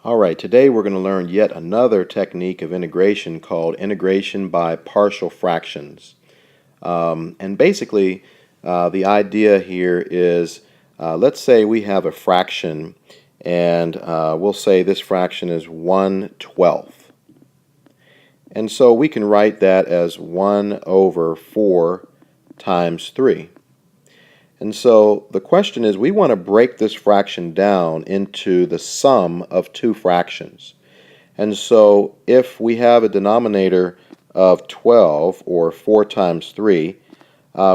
Alright, today we're going to learn yet another technique of integration called integration by partial fractions. And basically, the idea here is, let's say we have a fraction, and we'll say this fraction is 1/12. And so we can write that as 1 over 4 times 3. And so the question is, we want to break this fraction down into the sum of two fractions. And so if we have a denominator of 12, or 4 times 3,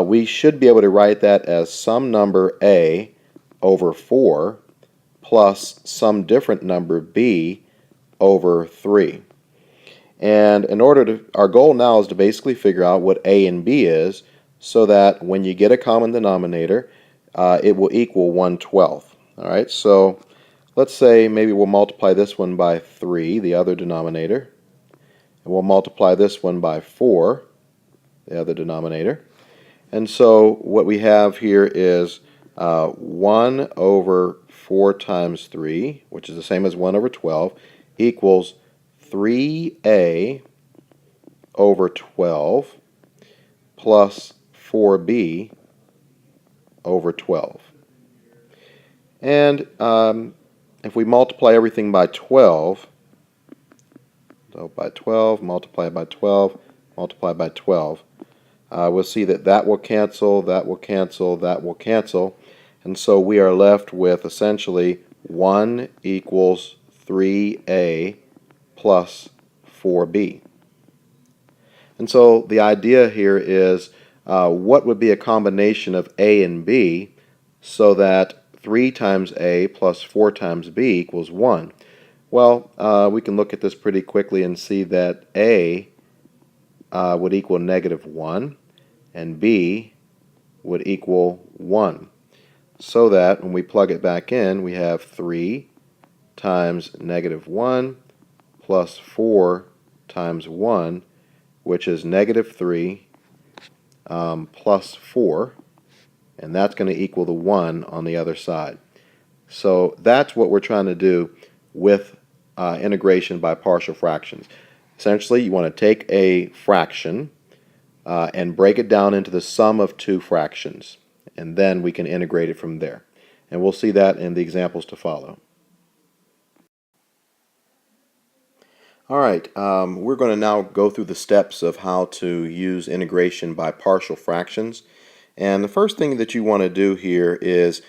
we should be able to write that as some number a over 4 plus some different number b over 3. And our goal now is to basically figure out what a and b is, so that when you get a common denominator, it will equal 1/12. Alright, so let's say maybe we'll multiply this one by 3, the other denominator, and we'll multiply this one by 4, the other denominator. And so what we have here is 1 over 4 times 3, which is the same as 1 over 12, equals 3a over 12 plus 4b over 12. And if we multiply everything by 12, so by 12, multiply by 12, multiply by 12, we'll see that that will cancel, that will cancel, that will cancel, and so we are left with essentially 1 equals 3a plus 4b. And so the idea here is, what would be a combination of a and b so that 3 times a plus 4 times b equals 1? Well, we can look at this pretty quickly and see that a would equal -1 and b would equal 1. So that when we plug it back in, we have 3 times -1 plus 4 times 1, which is -3 plus 4, and that's going to equal the 1 on the other side. So that's what we're trying to do with integration by partial fractions. Essentially, you want to take a fraction and break it down into the sum of two fractions, and then we can integrate it from there. And we'll see that in the examples to follow. Alright, we're going to now go through the steps of how to use integration by partial fractions. And the first thing that you want to do here is,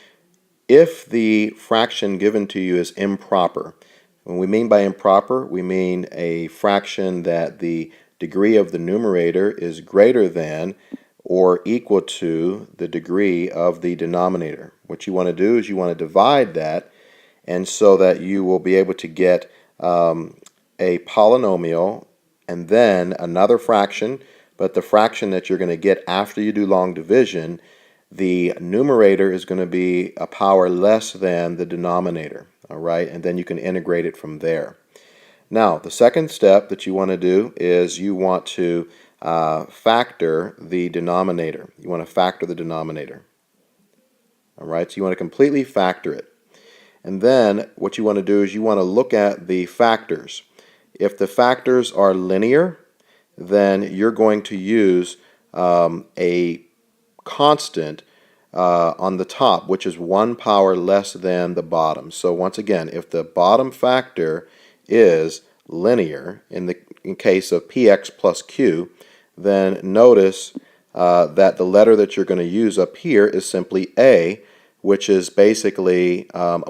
if the fraction given to you is improper. When we mean by improper, we mean a fraction that the degree of the numerator is greater than or equal to the degree of the denominator. What you want to do is you want to divide that, and so that you will be able to get a polynomial and then another fraction, but the fraction that you're going to get after you do long division, the numerator is going to be a power less than the denominator. Alright, and then you can integrate it from there. Now, the second step that you want to do is you want to factor the denominator. You want to factor the denominator. Alright, so you want to completely factor it. And then what you want to do is you want to look at the factors. If the factors are linear, then you're going to use a constant on the top, which is 1 power less than the bottom. So once again, if the bottom factor is linear, in case of px plus q, then notice that the letter that you're going to use up here is simply a, which is basically a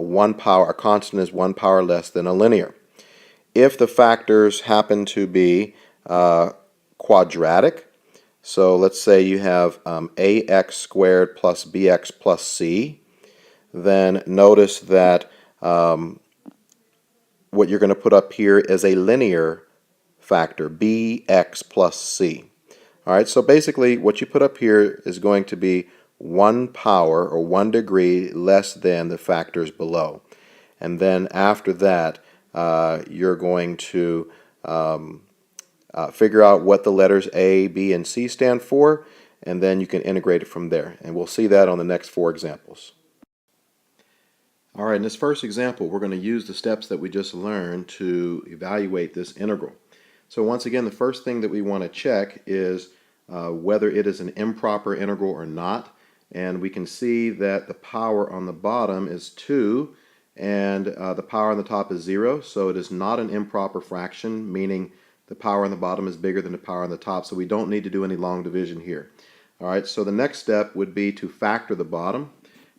constant is 1 power less than a linear. If the factors happen to be quadratic, so let's say you have ax squared plus bx plus c, then notice that what you're going to put up here is a linear factor, bx plus c. Alright, so basically what you put up here is going to be 1 power or 1 degree less than the factors below. And then after that, you're going to figure out what the letters A, B, and C stand for, and then you can integrate it from there. And we'll see that on the next 4 examples. All right, in this first example, we're going to use the steps that we just learned to evaluate this integral. So once again, the first thing that we want to check is whether it is an improper integral or not. And we can see that the power on the bottom is 2 and the power on the top is 0. So it is not an improper fraction, meaning the power on the bottom is bigger than the power on the top. So we don't need to do any long division here. All right, so the next step would be to factor the bottom.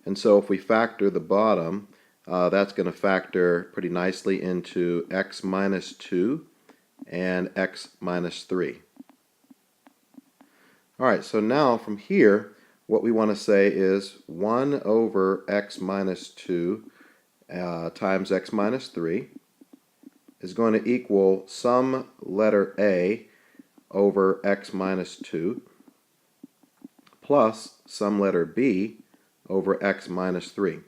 And so if we factor the bottom, that's going to factor pretty nicely into x minus 2 and x minus 3. All right, so now from here, what we want to say is 1 over x minus 2 times x minus 3 is going to equal some letter a over x minus 2 plus some letter b over x minus 3.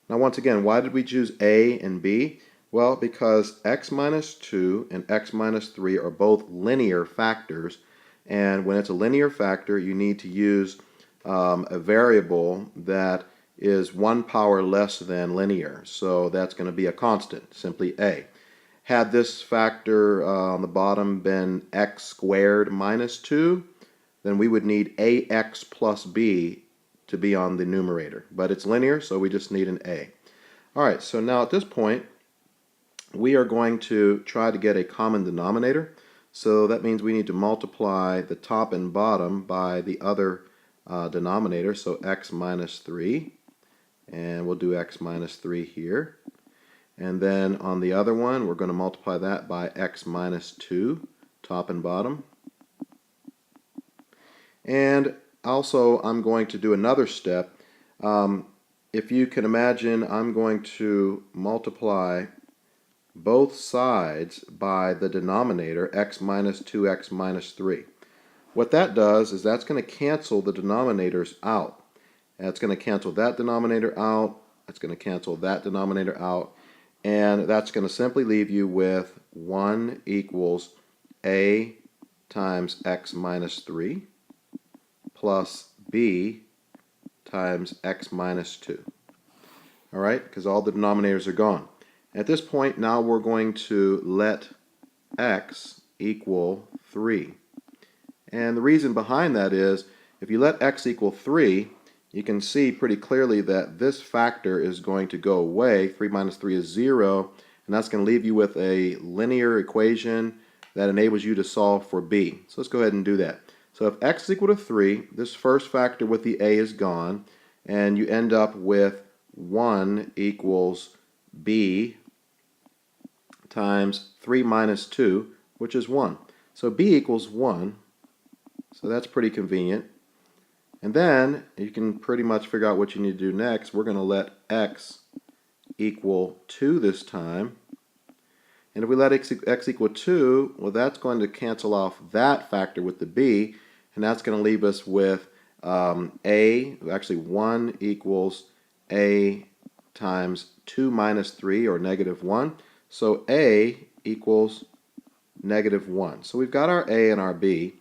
Now once again, why did we choose a and b? Well, because x minus 2 and x minus 3 are both linear factors, and when it's a linear factor, you need to use a variable that is 1 power less than linear. So that's going to be a constant, simply a. Had this factor on the bottom been x squared minus 2, then we would need ax plus b to be on the numerator. But it's linear, so we just need an a. All right, so now at this point, we are going to try to get a common denominator. So that means we need to multiply the top and bottom by the other denominator, so x minus 3. And we'll do x minus 3 here. And then on the other one, we're going to multiply that by x minus 2, top and bottom. And also, I'm going to do another step. If you can imagine, I'm going to multiply both sides by the denominator, x minus 2x minus 3. What that does is that's going to cancel the denominators out. That's going to cancel that denominator out. That's going to cancel that denominator out. And that's going to simply leave you with 1 equals a times x minus 3 plus b times x minus 2. All right, because all the denominators are gone. At this point, now we're going to let x equal 3. And the reason behind that is, if you let x equal 3, you can see pretty clearly that this factor is going to go away. 3 minus 3 is 0, and that's going to leave you with a linear equation that enables you to solve for b. So let's go ahead and do that. So if x is equal to 3, this first factor with the a is gone, and you end up with 1 equals b times 3 minus 2, which is 1. So b equals 1, so that's pretty convenient. And then you can pretty much figure out what you need to do next. We're going to let x equal 2 this time. And if we let x equal 2, well, that's going to cancel off that factor with the b, and that's going to leave us with actually 1 equals a times 2 minus 3, or negative 1. So a equals negative 1. So we've got our a and our b,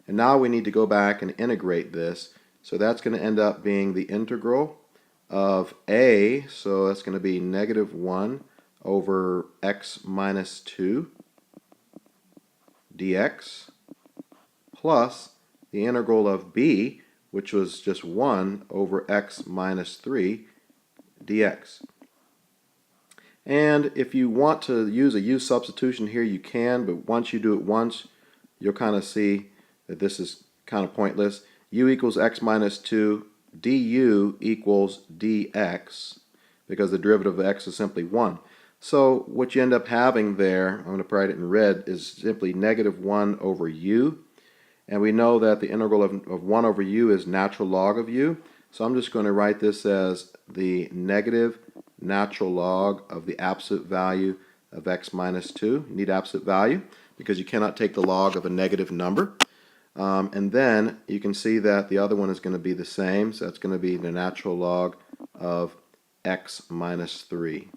and now we need to go back and integrate this. So that's going to end up being the integral of a, so that's going to be negative 1 over x minus 2 dx plus the integral of b, which was just 1 over x minus 3 dx. And if you want to use a u substitution here, you can, but once you do it once, you'll kind of see that this is kind of pointless. U equals x minus 2, du equals dx, because the derivative of x is simply 1. So what you end up having there, I'm going to write it in red, is simply negative 1 over u. And we know that the integral of 1 over u is natural log of u. So I'm just going to write this as the negative natural log of the absolute value of x minus 2. You need absolute value because you cannot take the log of a negative number. And then you can see that the other one is going to be the same. So that's going to be the natural log of x minus 3.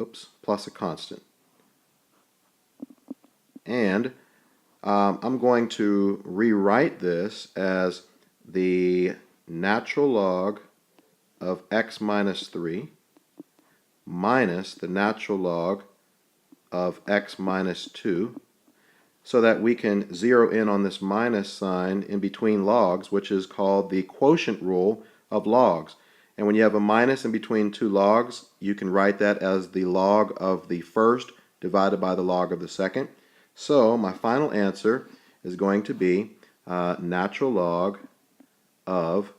Oops, plus a constant. And I'm going to rewrite this as the natural log of x minus 3 minus the natural log of x minus 2, so that we can zero in on this minus sign in between logs, which is called the quotient rule of logs. And when you have a minus in between two logs, you can write that as the log of the first divided by the log of the second. So my final answer is going to be natural log of,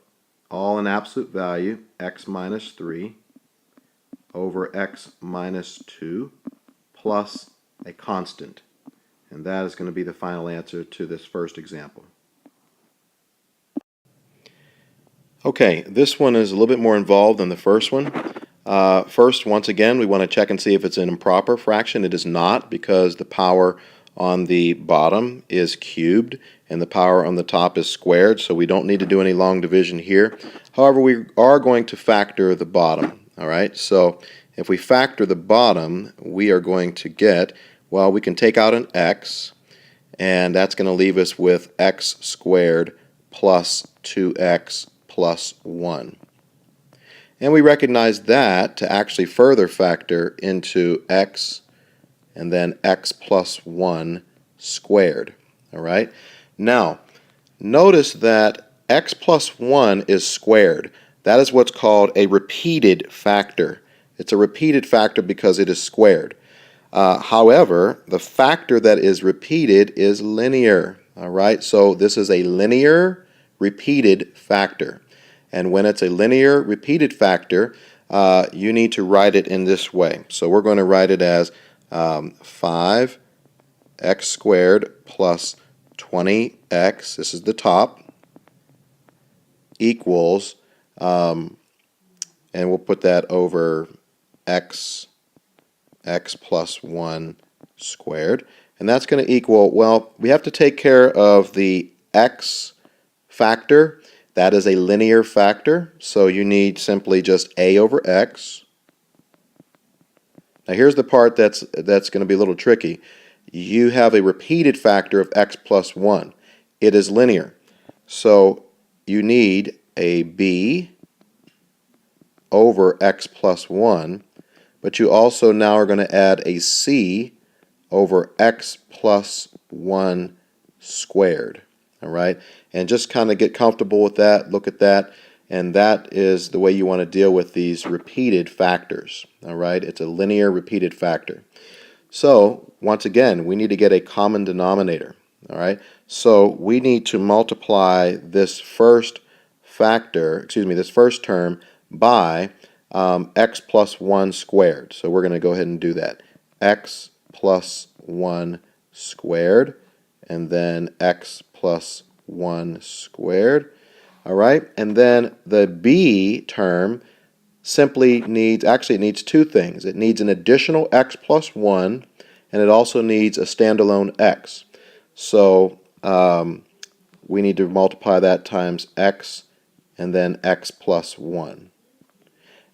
all in absolute value, x minus 3 over x minus 2 plus a constant. And that is going to be the final answer to this first example. Okay, this one is a little bit more involved than the first one. First, once again, we want to check and see if it's an improper fraction. It is not, because the power on the bottom is cubed and the power on the top is squared, so we don't need to do any long division here. However, we are going to factor the bottom. Alright, so if we factor the bottom, we are going to get, well, we can take out an x, and that's going to leave us with x squared plus 2x plus 1. And we recognize that to actually further factor into x and then x plus 1 squared. Alright? Now, notice that x plus 1 is squared. That is what's called a repeated factor. It's a repeated factor because it is squared. However, the factor that is repeated is linear. Alright? So this is a linear repeated factor. And when it's a linear repeated factor, you need to write it in this way. So we're going to write it as 5x squared plus 20x, this is the top, equals, and we'll put that over x plus 1 squared. And that's going to equal, well, we have to take care of the x factor. That is a linear factor, so you need simply just a over x. Now here's the part that's going to be a little tricky. You have a repeated factor of x plus 1. It is linear. So you need a b over x plus 1, but you also now are going to add a c over x plus 1 squared. Alright? And just kind of get comfortable with that, look at that, and that is the way you want to deal with these repeated factors. Alright? It's a linear repeated factor. So, once again, we need to get a common denominator. Alright? So, we need to multiply this first factor, this first term by x plus 1 squared. So, we're going to go ahead and do that. X plus 1 squared, and then x plus 1 squared. Alright, and then the b term simply needs, actually it needs two things. It needs an additional x plus 1, and it also needs a standalone x. So we need to multiply that times x and then x plus 1.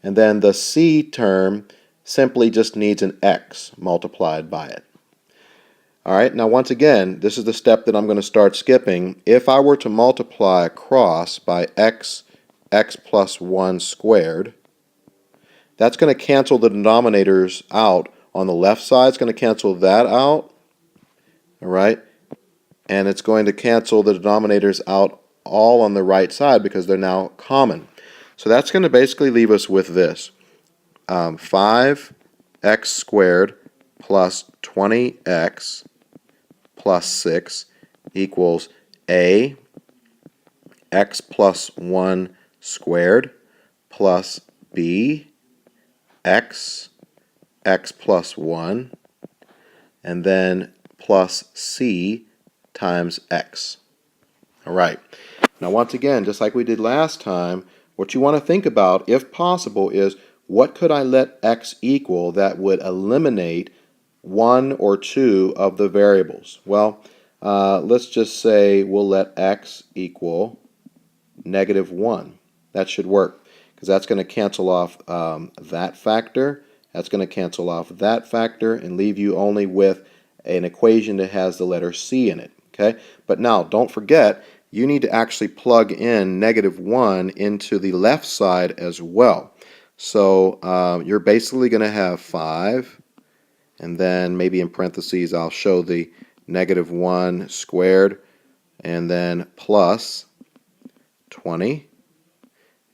And then the c term simply just needs an x multiplied by it. Alright, now once again, this is the step that I'm going to start skipping. If I were to multiply across by x plus 1 squared, that's going to cancel the denominators out. On the left side, it's going to cancel that out. Alright, and it's going to cancel the denominators out all on the right side because they're now common. So that's going to basically leave us with this. 5x squared plus 20x plus 6 equals a x plus 1 squared plus b x plus 1, and then plus c times x. Alright, now once again, just like we did last time, what you want to think about, if possible, is what could I let x equal that would eliminate one or two of the variables? Well, let's just say we'll let x equal -1. That should work, because that's going to cancel off that factor, that's going to cancel off that factor, and leave you only with an equation that has the letter c in it. Okay? But now, don't forget, you need to actually plug in -1 into the left side as well. So you're basically going to have 5, and then maybe in parentheses I'll show the -1 squared, and then plus 20,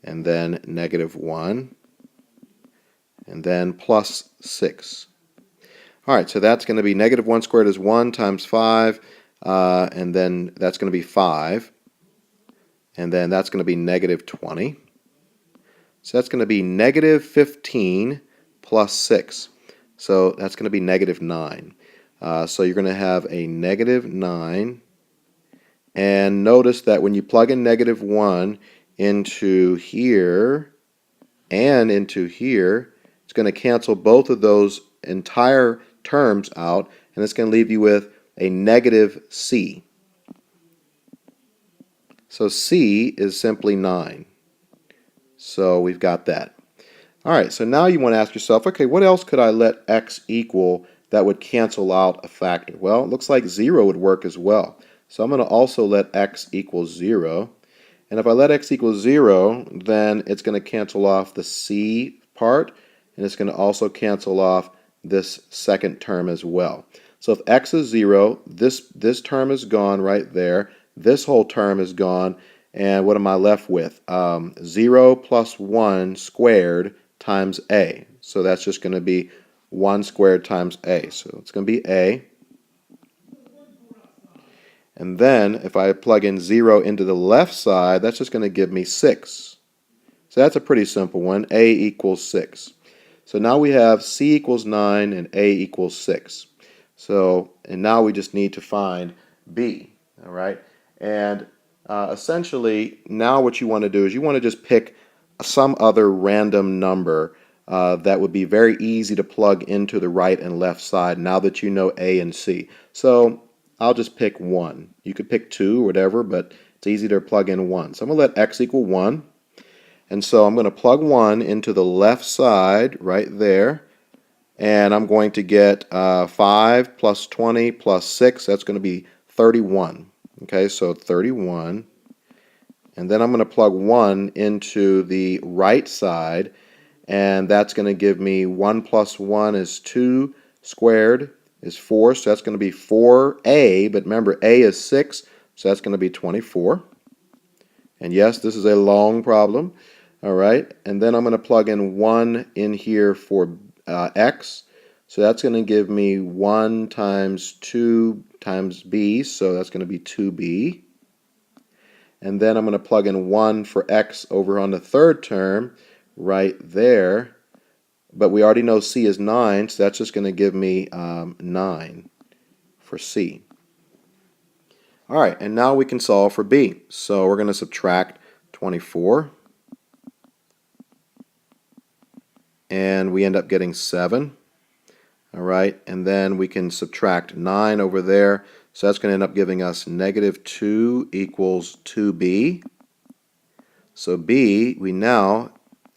and then -1, and then plus 6. All right, so that's going to be -1 squared is 1 times 5, and then that's going to be 5, and then that's going to be -20. So that's going to be -15 plus 6. So that's going to be -9. So you're going to have a -9. And notice that when you plug in -1 into here and into here, it's going to cancel both of those entire terms out, and it's going to leave you with a -c. So c is simply 9. So we've got that. All right, so now you want to ask yourself, okay, what else could I let x equal that would cancel out a factor? Well, it looks like 0 would work as well. So I'm going to also let x equal 0. And if I let x equal 0, then it's going to cancel off the c part, and it's going to also cancel off this second term as well. So if x is 0, this term is gone right there. This whole term is gone. And what am I left with? 0 plus 1 squared times a. So that's just going to be 1 squared times a. So it's going to be a. And then if I plug in 0 into the left side, that's just going to give me 6. So that's a pretty simple one. A equals 6. So now we have c equals 9 and a equals 6. So, and now we just need to find b. All right. And essentially, now what you want to do is you want to just pick some other random number that would be very easy to plug into the right and left side now that you know a and c. So I'll just pick 1. You could pick 2 or whatever, but it's easy to plug in 1. So I'm going to let x equal 1. And so I'm going to plug 1 into the left side right there. And I'm going to get 5 plus 20 plus 6. That's going to be 31. Okay, so 31. And then I'm going to plug 1 into the right side. And that's going to give me 1 plus 1 is 2 squared is 4. So that's going to be 4a. But remember, a is 6. So that's going to be 24. And yes, this is a long problem. All right, and then I'm going to plug in 1 in here for x. So that's going to give me 1 times 2 times b, so that's going to be 2b. And then I'm going to plug in 1 for x over on the third term right there. But we already know c is 9, so that's just going to give me 9 for c. All right, and now we can solve for b. So we're going to subtract 24. And we end up getting 7. All right, and then we can subtract 9 over there. So that's going to end up giving us -2 equals 2b. So b, we now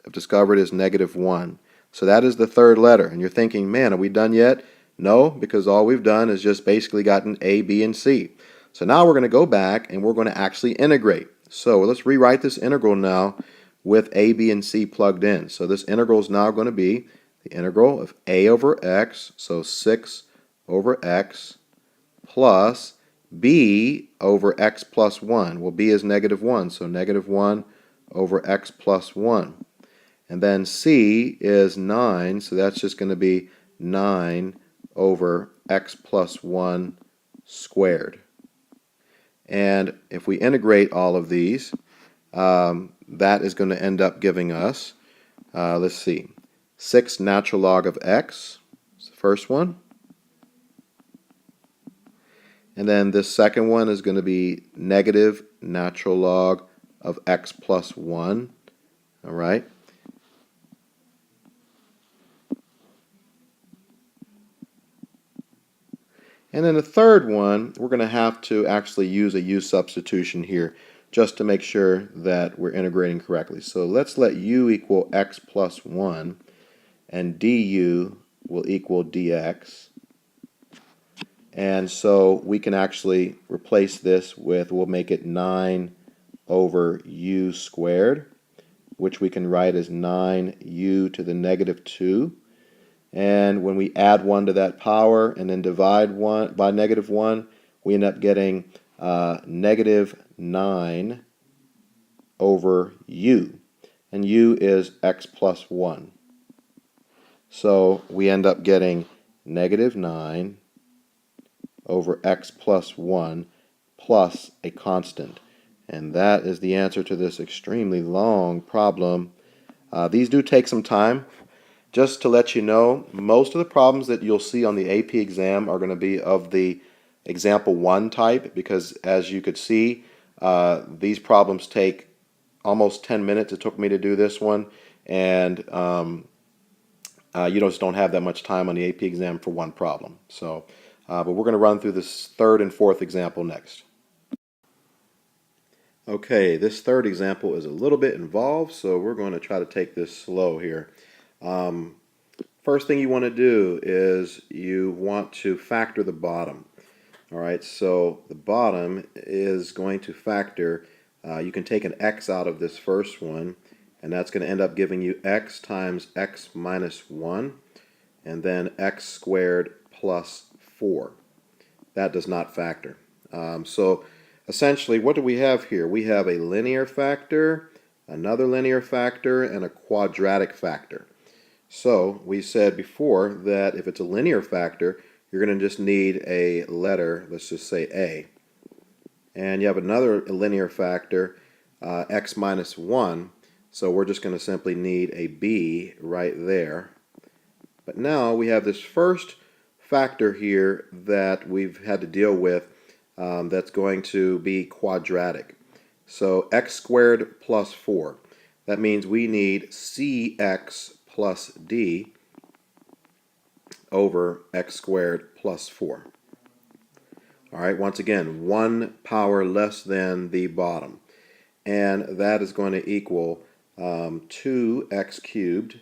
have discovered is -1. So that is the third letter. And you're thinking, man, are we done yet? No, because all we've done is just basically gotten a, b, and c. So now we're going to go back and we're going to actually integrate. So let's rewrite this integral now with a, b, and c plugged in. So this integral is now going to be the integral of a over x, so 6 over x, plus b over x plus 1. Well, b is -1, so -1 over x plus 1. And then c is 9, so that's just going to be 9 over x plus 1 squared. And if we integrate all of these, that is going to end up giving us, let's see, 6 natural log of x, is the first one. And then this second one is going to be negative natural log of x plus 1. All right. And then the third one, we're going to have to actually use a u substitution here just to make sure that we're integrating correctly. So let's let u equal x plus 1 and du will equal dx. And so we can actually replace this with, we'll make it 9 over u squared, which we can write as 9u to the negative 2. And when we add 1 to that power and then divide 1 by negative 1, we end up getting negative 9 over u. And u is x plus 1. So we end up getting negative 9 over x plus 1 plus a constant. And that is the answer to this extremely long problem. These do take some time. Just to let you know, most of the problems that you'll see on the AP exam are going to be of the example 1 type, because as you could see, these problems take almost 10 minutes. It took me to do this one, and you just don't have that much time on the AP exam for one problem. So, but we're going to run through this third and fourth example next. Okay, this third example is a little bit involved, so we're going to try to take this slow here. First thing you want to do is you want to factor the bottom. All right, so the bottom is going to factor, you can take an x out of this first one, and that's going to end up giving you x times x minus 1, and then x squared plus 4. That does not factor. So essentially, what do we have here? We have a linear factor, another linear factor, and a quadratic factor. So we said before that if it's a linear factor, you're going to just need a letter, let's just say a. And you have another linear factor, x minus 1, so we're just going to simply need a b right there. But now we have this first factor here that we've had to deal with that's going to be quadratic. So x squared plus 4. That means we need cx plus d over x squared plus 4. All right, once again, 1 power less than the bottom. And that is going to equal 2x cubed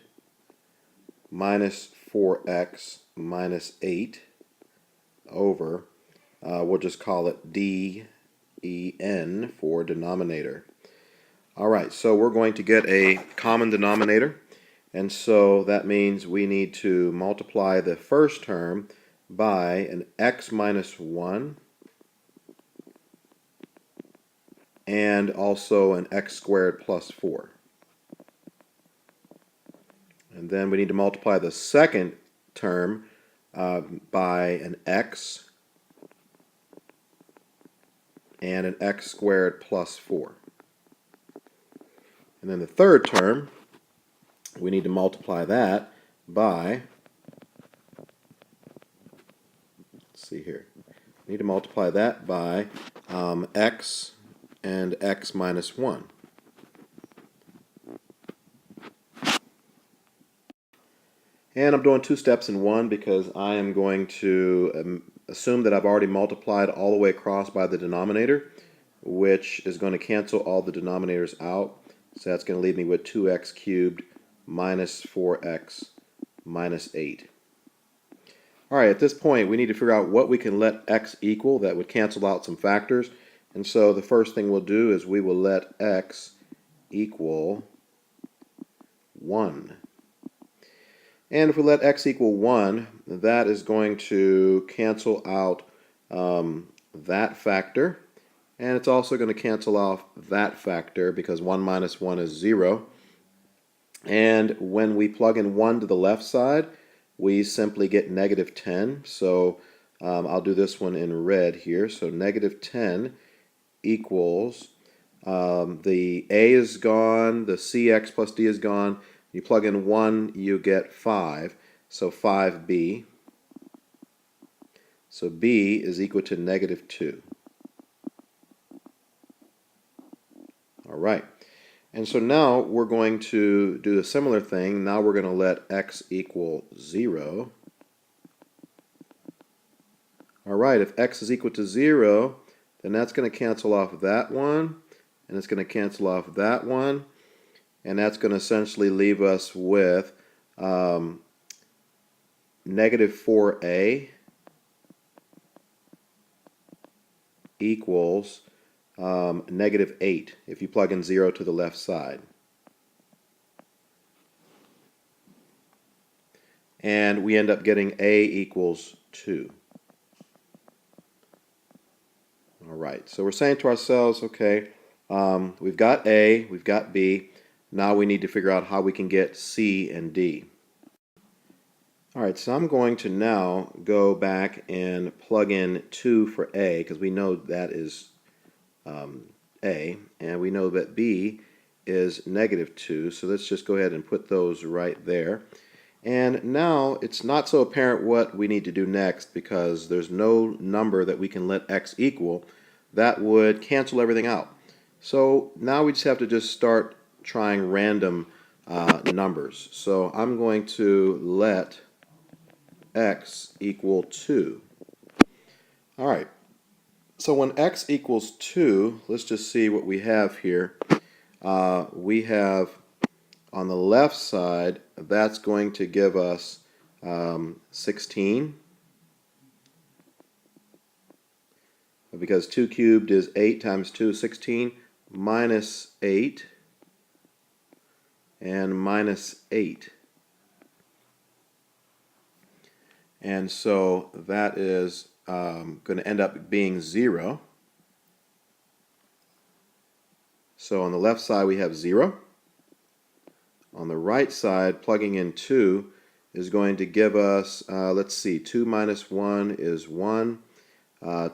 minus 4x minus 8 over, we'll just call it d(en) for denominator. All right, so we're going to get a common denominator. And so that means we need to multiply the first term by an x minus 1 and also an x squared plus 4. And then we need to multiply the second term by an x and an x squared plus 4. And then the third term, we need to multiply that by, let's see here, we need to multiply that by x and x minus 1. And I'm doing 2 steps in one because I am going to assume that I've already multiplied all the way across by the denominator, which is going to cancel all the denominators out. So that's going to leave me with 2x cubed minus 4x minus 8. All right, at this point, we need to figure out what we can let x equal that would cancel out some factors. And so the first thing we'll do is we will let x equal 1. And if we let x equal 1, that is going to cancel out that factor. And it's also going to cancel off that factor because 1 minus 1 is 0. And when we plug in 1 to the left side, we simply get negative 10. So I'll do this one in red here. So negative 10 equals, the a is gone, the cx plus d is gone. You plug in 1, you get 5. So 5b. So b is equal to negative 2. All right. And so now we're going to do a similar thing. Now we're going to let x equal 0. All right, if x is equal to 0, then that's going to cancel off that one, and it's going to cancel off that one, and that's going to essentially leave us with negative 4a equals -8 if you plug in 0 to the left side. And we end up getting A equals 2. All right, so we're saying to ourselves, okay, we've got A, we've got B, now we need to figure out how we can get C and D. All right, so I'm going to now go back and plug in 2 for A, because we know that is A, and we know that B is -2, so let's just go ahead and put those right there. And now it's not so apparent what we need to do next, because there's no number that we can let x equal. That would cancel everything out. So now we just have to just start trying random numbers. So I'm going to let x equal 2. All right. So when x equals 2, let's just see what we have here. We have on the left side, that's going to give us 16, because 2 cubed is 8 times 2 is 16, minus 8, and minus 8. And so that is going to end up being 0. So on the left side we have 0. On the right side, plugging in 2 is going to give us, let's see, 2 minus 1 is 1.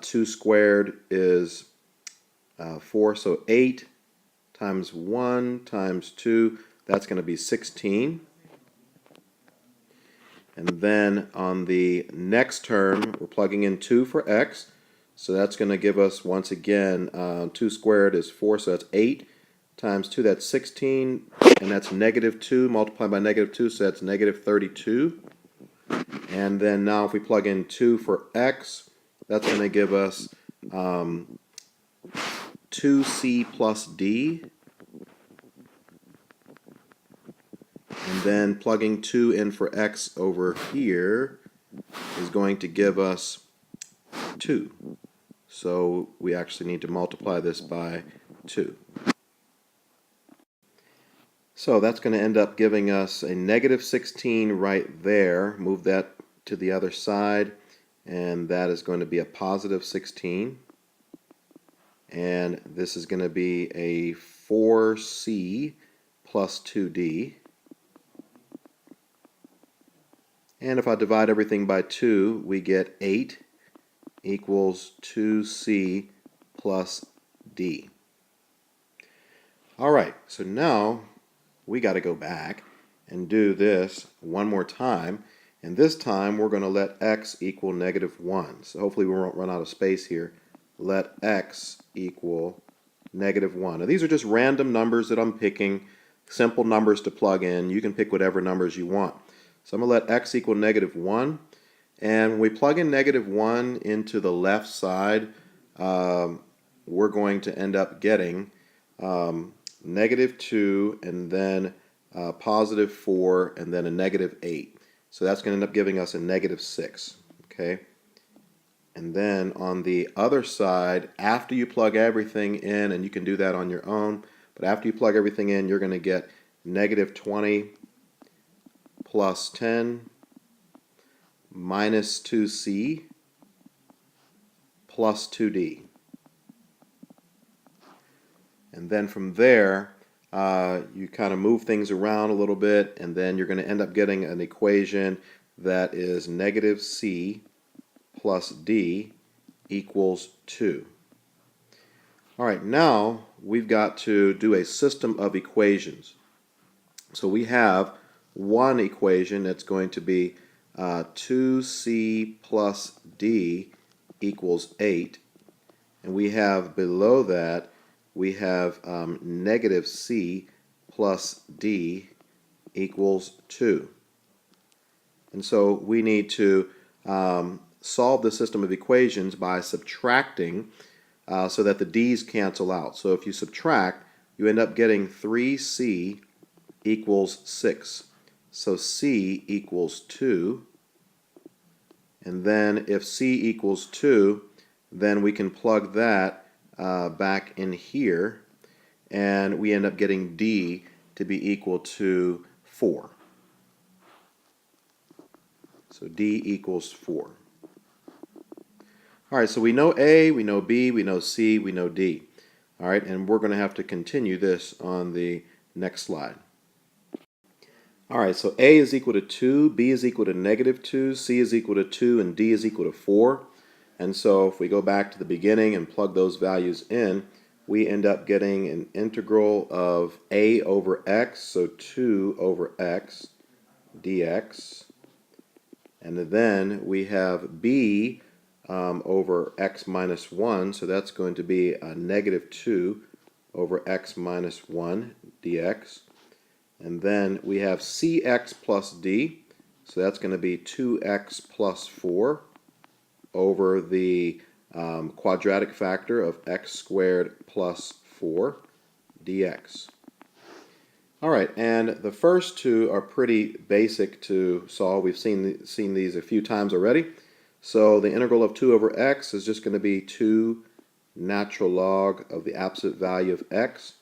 2 squared is 4, so 8 times 1 times 2, that's going to be 16. And then on the next term, we're plugging in 2 for x, so that's going to give us, once again, 2 squared is 4, so that's 8 times 2, that's 16, and that's -2 multiplied by -2, so that's -32. And then now if we plug in 2 for x, that's going to give us 2c plus d. And then plugging 2 in for x over here is going to give us 2. So we actually need to multiply this by 2. So that's going to end up giving us a -16 right there. Move that to the other side, and that is going to be a +16. And this is going to be a 4c plus 2d. And if I divide everything by 2, we get 8 equals 2c plus d. All right, so now we got to go back and do this one more time, and this time we're going to let x equal -1. So hopefully we won't run out of space here. Let x equal -1. Now these are just random numbers that I'm picking, simple numbers to plug in. You can pick whatever numbers you want. So I'm going to let x equal -1, and when we plug in -1 into the left side, we're going to end up getting -2, and then +4, and then a -8. So that's going to end up giving us a -6. Okay. And then on the other side, after you plug everything in, and you can do that on your own, but after you plug everything in, you're going to get -20 plus 10 minus 2c plus 2d. And then from there, you kind of move things around a little bit, and then you're going to end up getting an equation that is -c plus d equals 2. All right, now we've got to do a system of equations. So we have one equation that's going to be 2c plus d equals 8, and we have below that we have -c plus d equals 2. And so we need to solve the system of equations by subtracting so that the d's cancel out. So if you subtract, you end up getting 3c equals 6. So c equals 2. And then if c equals 2, then we can plug that back in here, and we end up getting d to be equal to 4. So d equals 4. All right, so we know A, we know B, we know C, we know D. All right, and we're going to have to continue this on the next slide. All right, so A is equal to 2, B is equal to -2, C is equal to 2, and D is equal to 4. And so if we go back to the beginning and plug those values in, we end up getting an integral of A over x, so 2 over x dx. And then we have B over x minus 1, so that's going to be a -2 over x minus 1 dx. And then we have cx plus d, so that's going to be 2x plus 4 over the quadratic factor of x squared plus 4 dx. All right, and the first two are pretty basic to solve. We've seen these a few times already. So the integral of 2 over x is just going to be 2 natural log of the absolute value of x.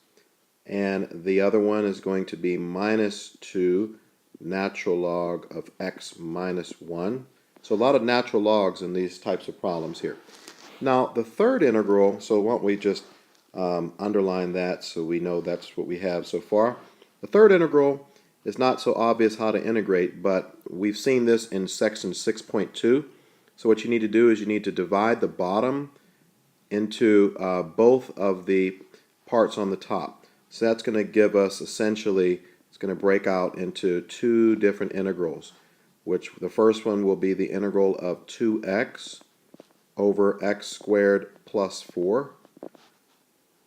And the other one is going to be -2 natural log of x minus 1. So a lot of natural logs in these types of problems here. Now the third integral, so why don't we just underline that so we know that's what we have so far. The third integral is not so obvious how to integrate, but we've seen this in section 6.2. So what you need to do is you need to divide the bottom into both of the parts on the top. So that's going to give us essentially, it's going to break out into two different integrals, which the first one will be the integral of 2x over x squared plus 4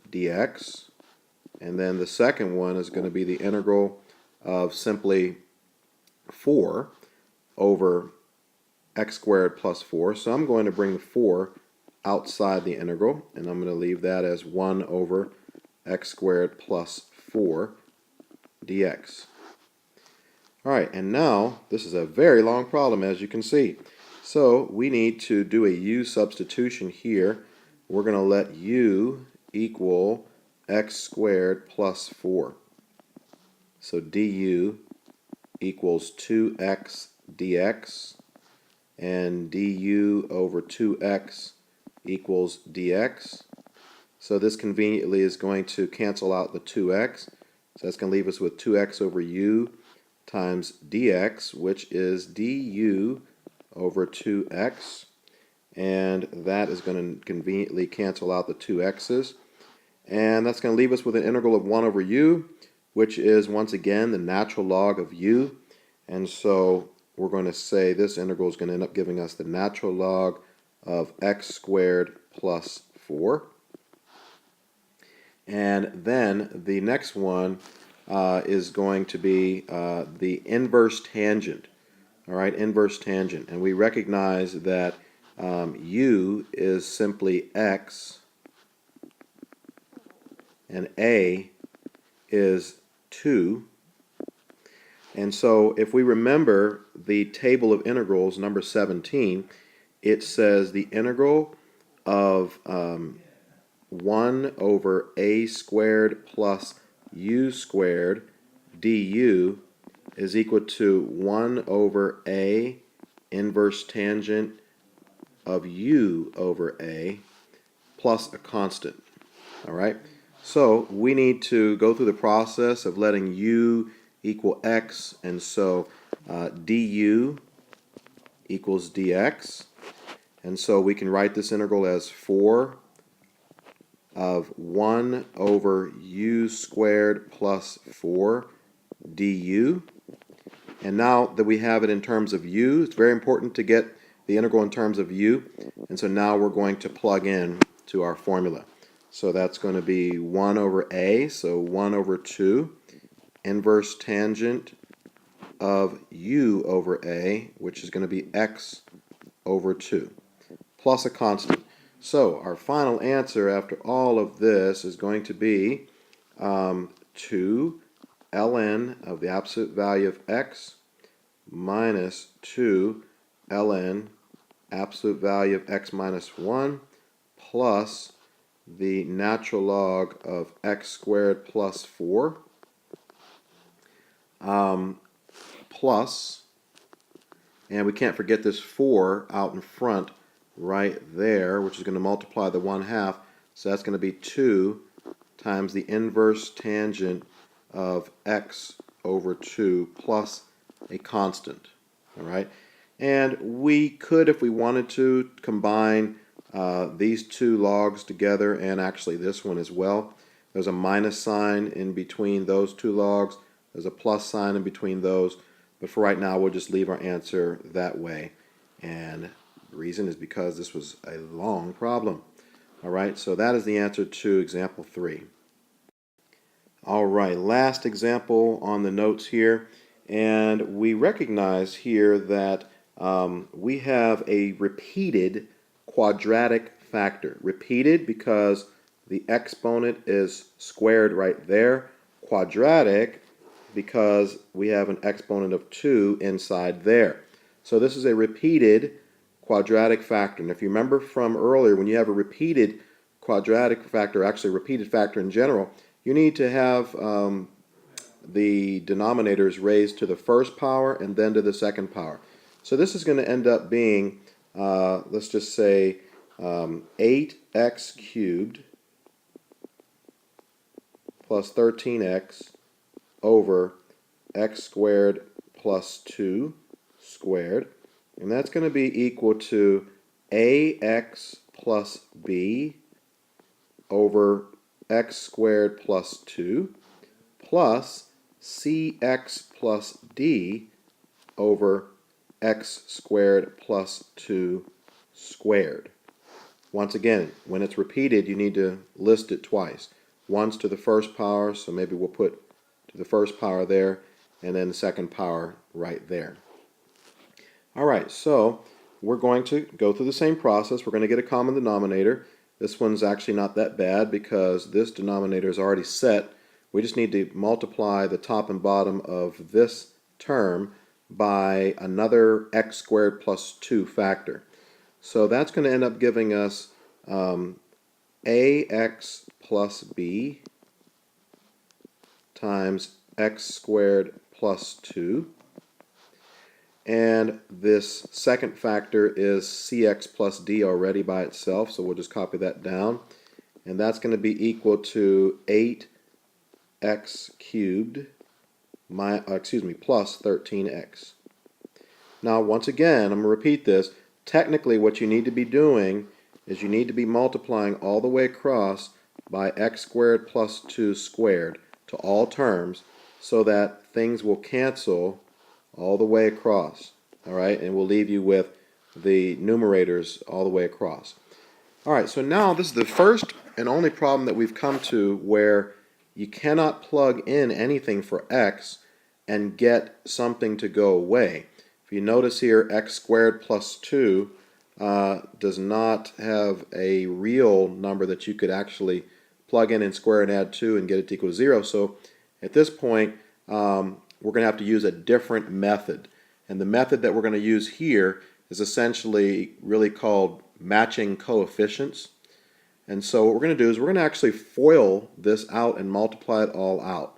dx. And then the second one is going to be the integral of simply 4 over x squared plus 4. So I'm going to bring the 4 outside the integral, and I'm going to leave that as 1 over x squared plus 4 dx. All right, and now this is a very long problem, as you can see. So we need to do a u substitution here. We're going to let u equal x squared plus 4. So du equals 2x dx, and du over 2x equals dx. So this conveniently is going to cancel out the 2x. So that's going to leave us with 2x over u times dx, which is du over 2x. And that is going to conveniently cancel out the 2x's. And that's going to leave us with an integral of 1 over u, which is once again the natural log of u. And so we're going to say this integral is going to end up giving us the natural log of x squared plus 4. And then the next one is going to be the inverse tangent. All right, inverse tangent. And we recognize that u is simply x, and a is 2. And so if we remember the table of integrals, number 17, it says the integral of 1 over a squared plus u squared du is equal to 1 over a inverse tangent of u over a plus a constant. All right, so we need to go through the process of letting u equal x, and so du equals dx. And so we can write this integral as 4 of 1 over u squared plus 4 du. And now that we have it in terms of u, it's very important to get the integral in terms of u. And so now we're going to plug in to our formula. So that's going to be 1 over a, so 1 over 2, inverse tangent of u over a, which is going to be x over 2, plus a constant. So our final answer after all of this is going to be 2 ln of the absolute value of x minus 2 ln absolute value of x minus 1 plus the natural log of x squared plus 4 plus, and we can't forget this 4 out in front right there, which is going to multiply the 1/2, so that's going to be 2 times the inverse tangent of x over 2 plus a constant. All right, and we could, if we wanted to, combine these two logs together, and actually this one as well. There's a minus sign in between those two logs. There's a plus sign in between those. But for right now, we'll just leave our answer that way. And the reason is because this was a long problem. All right, so that is the answer to example 3. All right, last example on the notes here. And we recognize here that we have a repeated quadratic factor. Repeated because the exponent is squared right there. Quadratic because we have an exponent of 2 inside there. So this is a repeated quadratic factor. And if you remember from earlier, when you have a repeated quadratic factor, actually a repeated factor in general, you need to have the denominators raised to the first power and then to the second power. So this is going to end up being, let's just say, 8x cubed plus 13x over x squared plus 2 squared. And that's going to be equal to ax plus b over x squared plus 2 plus cx plus d over x squared plus 2 squared. Once again, when it's repeated, you need to list it twice. Once to the first power, so maybe we'll put to the first power there, and then the second power right there. All right, so we're going to go through the same process. We're going to get a common denominator. This one's actually not that bad because this denominator is already set. We just need to multiply the top and bottom of this term by another x squared plus 2 factor. So that's going to end up giving us ax plus b times x squared plus 2. And this second factor is cx plus d already by itself, so we'll just copy that down. And that's going to be equal to 8x cubed plus 13x. Now, once again, I'm going to repeat this. Technically, what you need to be doing is you need to be multiplying all the way across by x squared plus 2 squared to all terms so that things will cancel all the way across. All right, and we'll leave you with the numerators all the way across. All right, so now this is the first and only problem that we've come to where you cannot plug in anything for x and get something to go away. If you notice here, x squared plus 2 does not have a real number that you could actually plug in and square and add 2 and get it to equal 0. So at this point, we're going to have to use a different method. And the method that we're going to use here is essentially really called matching coefficients. And so what we're going to do is we're going to actually FOIL this out and multiply it all out.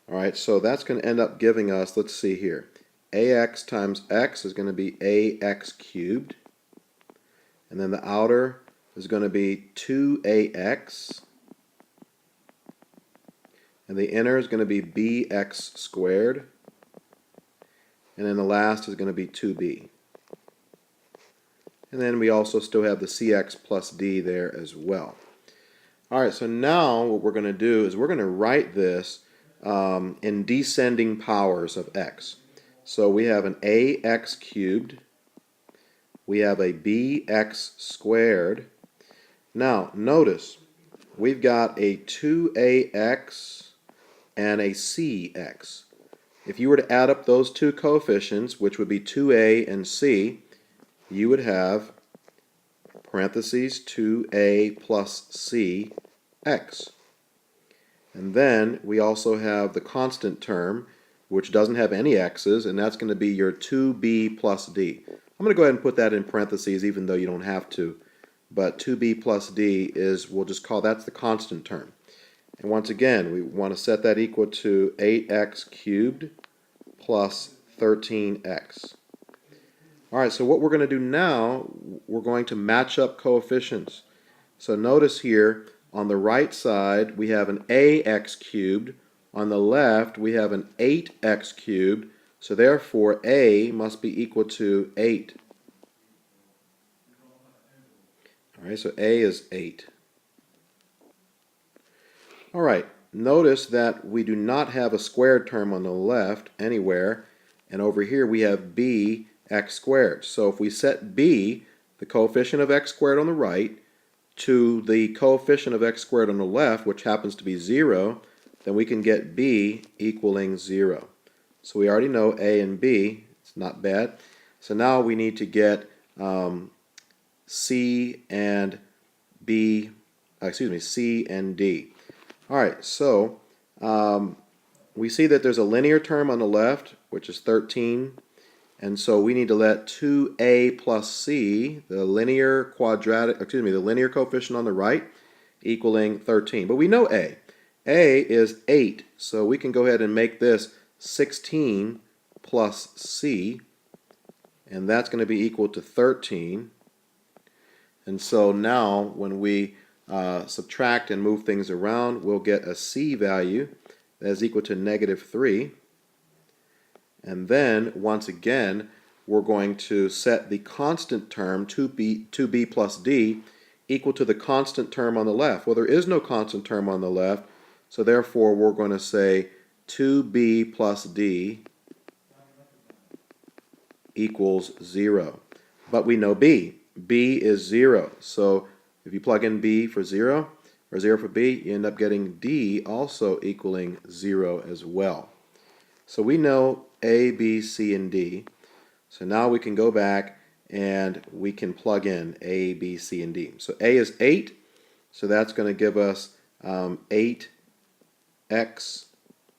All right, so that's going to end up giving us, let's see here, ax times x is going to be ax cubed. And then the outer is going to be 2ax. And the inner is going to be bx squared. And then the last is going to be 2b. And then we also still have the cx plus d there as well. All right, so now what we're going to do is we're going to write this in descending powers of x. So we have an ax cubed. We have a bx squared. Now, notice, we've got a 2ax and a cx. If you were to add up those two coefficients, which would be 2a and c, you would have parentheses 2a plus c x. And then we also have the constant term, which doesn't have any x's, and that's going to be your 2b plus d. I'm going to go ahead and put that in parentheses even though you don't have to. but 2b plus d is, we'll just call that's the constant term. And once again, we want to set that equal to 8x cubed plus 13x. All right, so what we're going to do now, we're going to match up coefficients. So notice here, on the right side, we have an ax cubed. On the left, we have an 8x cubed. So therefore, a must be equal to 8. All right, so a is 8. All right, notice that we do not have a squared term on the left anywhere, and over here we have b x squared. So if we set b, the coefficient of x squared on the right, to the coefficient of x squared on the left, which happens to be 0, then we can get b equaling 0. So we already know a and b, it's not bad. So now we need to get c and b, c and d. All right, so we see that there's a linear term on the left, which is 13, and so we need to let 2a plus c, the linear coefficient on the right, equaling 13. But we know a. A is 8, so we can go ahead and make this 16 plus c, and that's going to be equal to 13. And so now when we subtract and move things around, we'll get a c value that is equal to -3. And then, once again, we're going to set the constant term, 2b plus d, equal to the constant term on the left. Well, there is no constant term on the left, so therefore we're going to say 2b plus d equals 0. But we know b. b is 0. So if you plug in b for 0, or 0 for b, you end up getting d also equaling 0 as well. So we know a, b, c, and d. So now we can go back and we can plug in a, b, c, and d. So a is 8, so that's going to give us 8x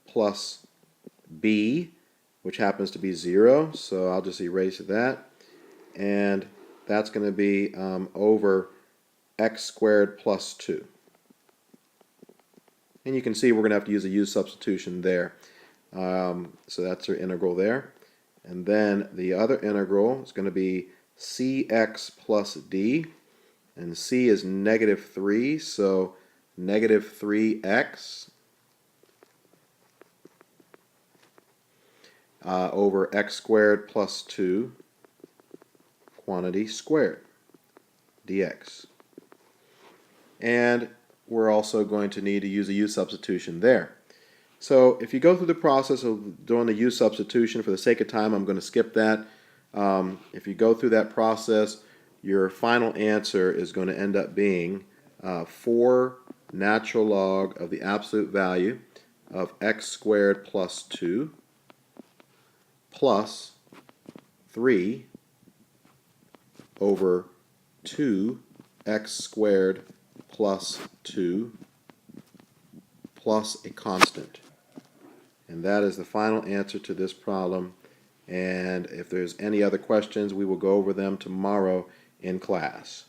plus b, which happens to be 0. So I'll just erase that. And that's going to be over x squared plus 2. And you can see we're going to have to use a u substitution there. So that's our integral there. And then the other integral is going to be cx plus d. And c is -3, so -3x over x squared plus 2 quantity squared dx. And we're also going to need to use a u substitution there. So if you go through the process of doing the u substitution, for the sake of time, I'm going to skip that. If you go through that process, your final answer is going to end up being 4 natural log of the absolute value of x squared plus 2 plus 3 over 2x squared plus 2 plus a constant. And that is the final answer to this problem. And if there's any other questions, we will go over them tomorrow in class.